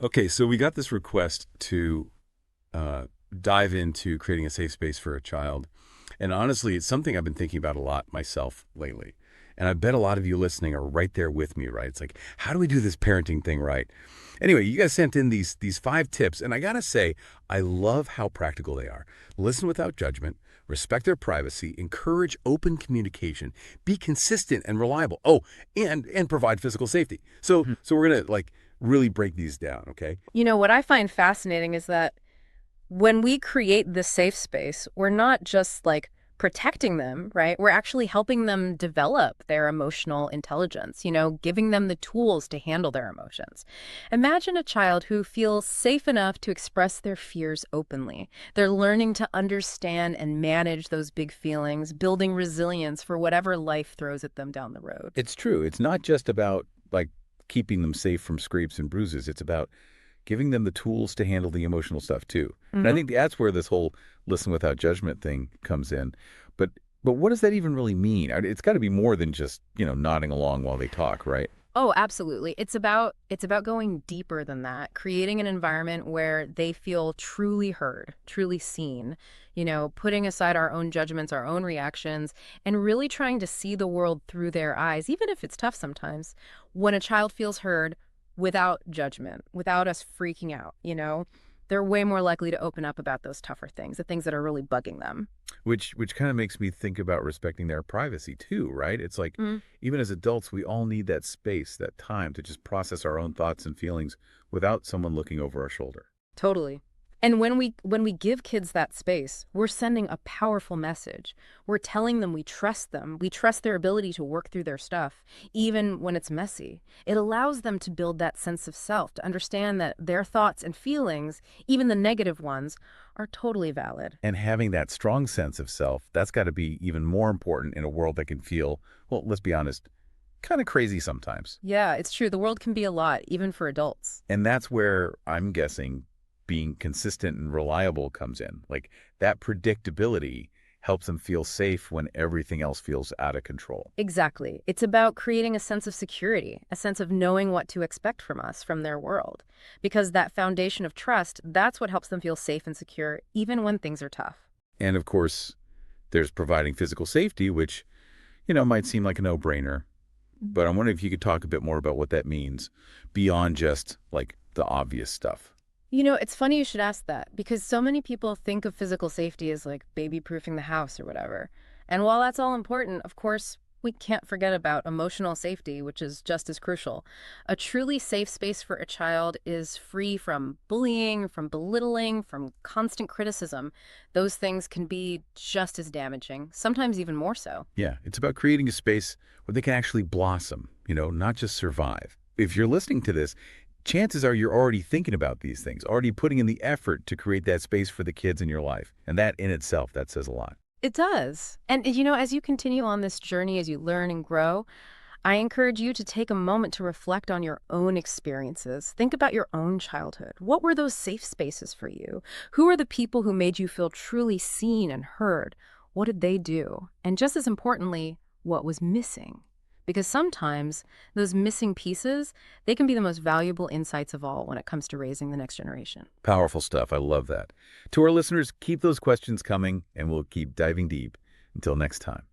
Okay, so we got this request to uh, dive into creating a safe space for a child. And honestly, it's something I've been thinking about a lot myself lately. And I bet a lot of you listening are right there with me, right? It's like, how do we do this parenting thing right? Anyway, you guys sent in these 5 tips, and I gotta say, I love how practical they are. Listen without judgment, respect their privacy, encourage open communication, be consistent and reliable. Oh, and provide physical safety. So Mhm. so we're gonna like really break these down, okay? What I find fascinating is that when we create this safe space, we're not just like protecting them, right? We're actually helping them develop their emotional intelligence, giving them the tools to handle their emotions. Imagine a child who feels safe enough to express their fears openly. They're learning to understand and manage those big feelings, building resilience for whatever life throws at them down the road. It's true. It's not just about like keeping them safe from scrapes and bruises. It's about giving them the tools to handle the emotional stuff too. And I hmm think that's where this whole listen without judgment thing comes in. But but what does that even really mean? It's got to be more than just, nodding along while they talk, right? Oh, absolutely. It's about going deeper than that, creating an environment where they feel truly heard, truly seen, putting aside our own judgments, our own reactions, and really trying to see the world through their eyes, even if it's tough sometimes. When a child feels heard without judgment, without us freaking out, they're way more likely to open up about those tougher things, the things that are really bugging them. Which kind of makes me think about respecting their privacy too, right? It's like even as adults, we all need that space, that time to just process our own thoughts and feelings without someone looking over our shoulder. Totally. And when we give kids that space, we're sending a powerful message. We're telling them we trust them. We trust their ability to work through their stuff, even when it's messy. It allows them to build that sense of self, to understand that their thoughts and feelings, even the negative ones, are totally valid. And having that strong sense of self, that's got to be even more important in a world that can feel, well, let's be honest, kind of crazy sometimes. Yeah, it's true. The world can be a lot, even for adults. And that's where I'm guessing being consistent and reliable comes in. Like that predictability helps them feel safe when everything else feels out of control. Exactly. It's about creating a sense of security, a sense of knowing what to expect from us, from their world. Because that foundation of trust, that's what helps them feel safe and secure, even when things are tough. And of course, there's providing physical safety, which, might seem like a no-brainer. But I'm wondering if you could talk a bit more about what that means beyond just like the obvious stuff. It's funny you should ask that because so many people think of physical safety as like baby proofing the house or whatever. And while that's all important, of course, we can't forget about emotional safety, which is just as crucial. A truly safe space for a child is free from bullying, from belittling, from constant criticism. Those things can be just as damaging, sometimes even more so. Yeah, it's about creating a space where they can actually blossom, not just survive. If you're listening to this, chances are you're already thinking about these things, already putting in the effort to create that space for the kids in your life. And that in itself, that says a lot. It does. And, as you continue on this journey, as you learn and grow, I encourage you to take a moment to reflect on your own experiences. Think about your own childhood. What were those safe spaces for you? Who are the people who made you feel truly seen and heard? What did they do? And just as importantly, what was missing? Because sometimes those missing pieces, they can be the most valuable insights of all when it comes to raising the next generation. Powerful stuff. I love that. To our listeners, keep those questions coming, and we'll keep diving deep. Until next time.